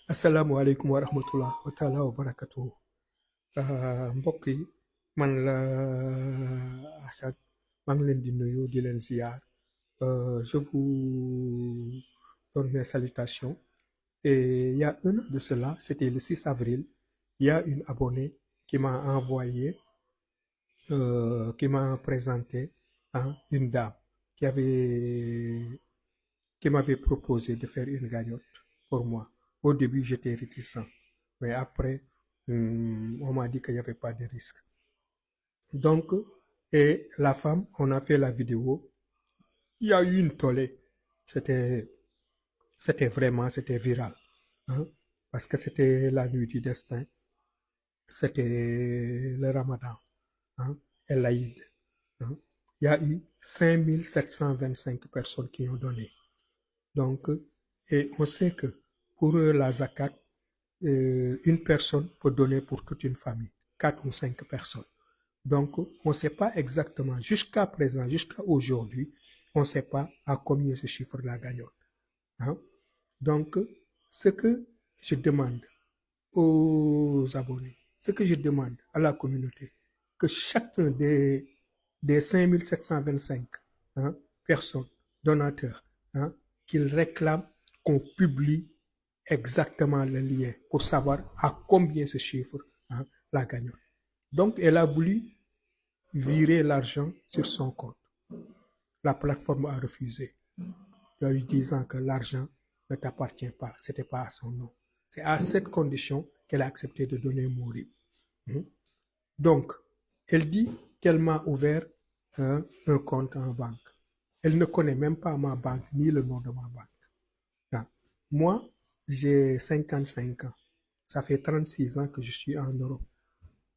Assalamu alaikum wa rahmatullah wa ta'ala wa barakatuhu. Mbokk yi man la Assad maa ngi leen di nuyu di leen ziar. Je vous donne mes salutations. Et il y a un an de cela, c'était le 6 avril, il y a une abonnée qui m'a envoyé, qui m'a présenté une dame qui m'avait proposé de faire une cagnotte pour moi. Au début, j'étais réticent, mais après, on m'a dit qu'il n'y avait pas de risque. Donc, et la femme, on a fait la vidéo. Il y a eu une tollée. C'était viral. Parce que c'était la nuit du destin. C'était le Ramadan. Et l'Aïd. Il y a eu 5725 personnes qui ont donné. Donc, et on sait que pour la zakat, une personne peut donner pour toute une famille, 4 ou 5 personnes. Donc, on ne sait pas exactement, jusqu'à présent, jusqu'à aujourd'hui, on ne sait pas à combien se chiffre la cagnotte. Donc, ce que je demande aux abonnés, ce que je demande à la communauté, que chacun des 5725 personnes, donateurs, qu'ils réclament qu'on publie exactement le lien pour savoir à combien se chiffre la cagnotte. Donc, elle a voulu virer l'argent sur son compte. La plateforme a refusé, lui disant que l'argent ne t'appartient pas, ce n'était pas à son nom. C'est à cette condition qu'elle a accepté de donner Mourib. Donc, elle dit qu'elle m'a ouvert un compte en banque. Elle ne connaît même pas ma banque, ni le nom de ma banque. Moi, j'ai 55 ans. Ça fait 36 ans que je suis en Europe.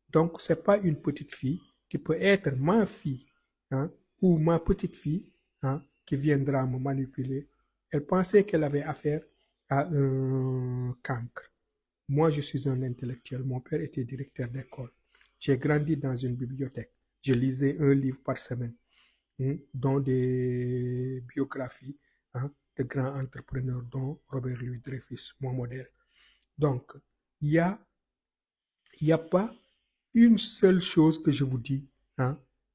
Donc, ce n'est pas une petite fille qui peut être ma fille ou ma petite fille qui viendra me manipuler. Elle pensait qu'elle avait affaire à un cancre. Moi, je suis un intellectuel. Mon père était directeur d'école. J'ai grandi dans une bibliothèque. Je lisais un livre par semaine, dont des biographies de grands entrepreneurs, dont Robert Louis Dreyfus, mon modèle. Donc, il y a pas une seule chose que je vous dis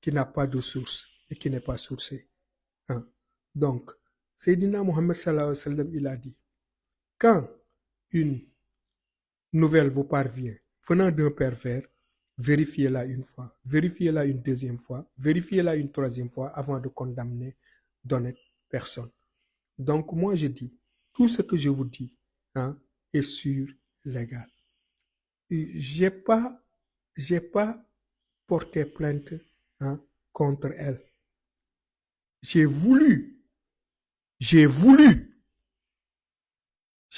qui n'a pas de source et qui n'est pas sourcée. Donc, Sayyidina Mohammed sallallahu alayhi wa sallam, il a dit, quand une nouvelle vous parvient venant d'un pervers, vérifiez-la une fois, vérifiez-la une deuxième fois, vérifiez-la une troisième fois avant de condamner d'honnêtes personnes. Donc, moi, je dis, tout ce que je vous dis est sûr, légal. J'ai pas porté plainte contre elle. J'ai voulu, je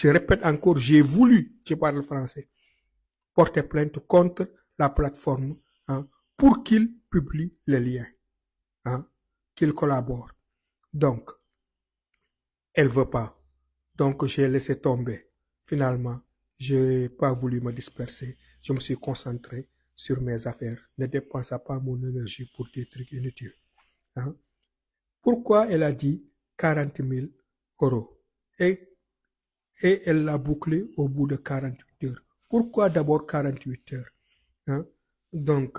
répète encore, j'ai voulu, je parle français, porter plainte contre la plateforme pour qu'il publie les liens, qu'il collabore. Donc, elle ne veut pas. Donc, j'ai laissé tomber. Finalement, je n'ai pas voulu me disperser. Je me suis concentré sur mes affaires. Ne dépensez pas mon énergie pour des trucs inutiles. Pourquoi elle a dit 40 000 euros et elle l'a bouclé au bout de 48 heures. Pourquoi d'abord 48 heures Donc,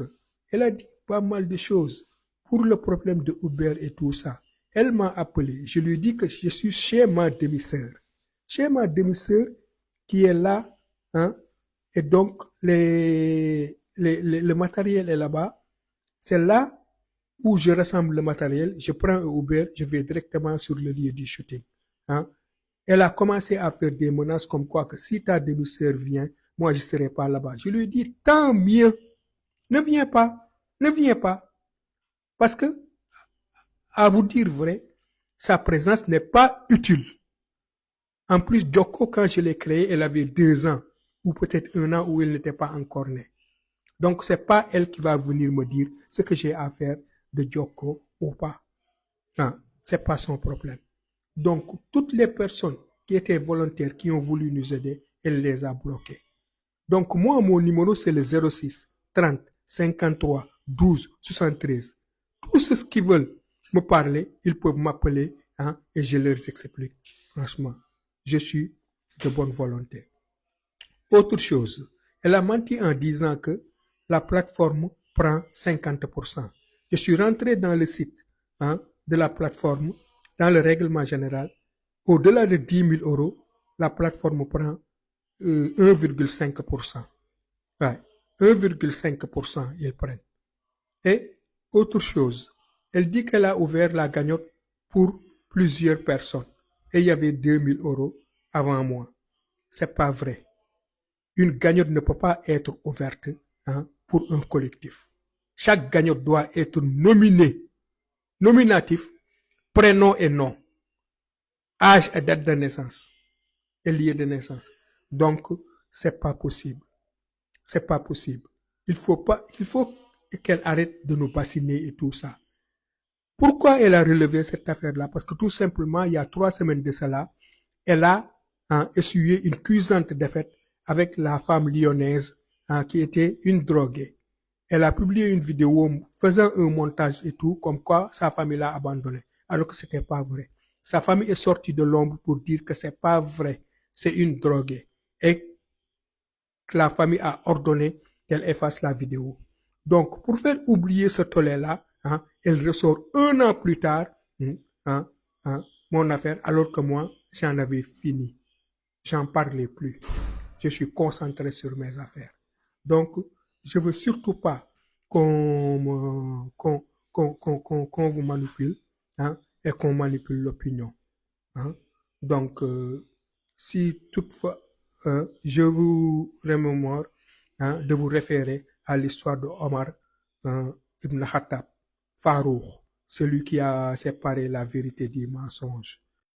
elle a dit pas mal de choses pour le problème de Uber et tout ça. Elle m'a appelé. Je lui ai dit que je suis chez ma demi-sœur. Chez ma demi-sœur qui est là. Et donc, le matériel est là-bas. C'est là où je rassemble le matériel. Je prends un Uber, je vais directement sur le lieu du shooting. Elle a commencé à faire des menaces comme quoi que si ta demi-sœur vient, moi je ne serai pas là-bas. Je lui ai dit, tant mieux. Ne viens pas. Ne viens pas. Parce que, à vous dire vrai, sa présence n'est pas utile. En plus, Joko, quand je l'ai créée, elle avait 2 ans, ou peut-être 1 an où elle n'était pas encore née. Donc, ce n'est pas elle qui va venir me dire ce que j'ai à faire de Joko ou pas. Non, ce n'est pas son problème. Donc, toutes les personnes qui étaient volontaires, qui ont voulu nous aider, elle les a bloquées. Donc, moi, mon numéro, c'est le 06 30 53 12 73. Tous ceux qui veulent me parler, ils peuvent m'appeler et je leur explique. Franchement, je suis de bonne volonté. Autre chose, elle a menti en disant que la plateforme prend 50%. Je suis rentré dans le site de la plateforme, dans le règlement général. Au-delà de 10 000 euros, la plateforme prend 1,5%. Ouais, 1,5% ils prennent. Et autre chose, elle dit qu'elle a ouvert la cagnotte pour plusieurs personnes. Et il y avait 2 000 euros avant moi. C'est pas vrai. Une cagnotte ne peut pas être ouverte pour un collectif. Chaque cagnotte doit être nominée. Nominatif, prénom et nom, âge et date de naissance, et lieu de naissance. Donc, c'est pas possible. C'est pas possible. Il faut qu'elle arrête de nous bassiner et tout ça. Pourquoi elle a relevé cette affaire-là? Parce que tout simplement, il y a 3 semaines de cela, elle a essuyé une cuisante défaite avec la femme lyonnaise qui était une droguée. Elle a publié une vidéo faisant un montage et tout, comme quoi sa famille l'a abandonnée, alors que c'était pas vrai. Sa famille est sortie de l'ombre pour dire que c'est pas vrai, c'est une droguée. Et que la famille a ordonné qu'elle efface la vidéo. Donc, pour faire oublier ce tollé-là, elle ressort 1 an plus tard mon affaire, alors que moi, j'en avais fini. J'en parlais plus. Je suis concentré sur mes affaires. Donc, je veux surtout pas qu'on vous manipule et qu'on manipule l'opinion. Donc, si toutefois, je vous remémore de vous référer à l'histoire de Omar ibn Khattab, Farouk, celui qui a séparé la vérité du mensonge.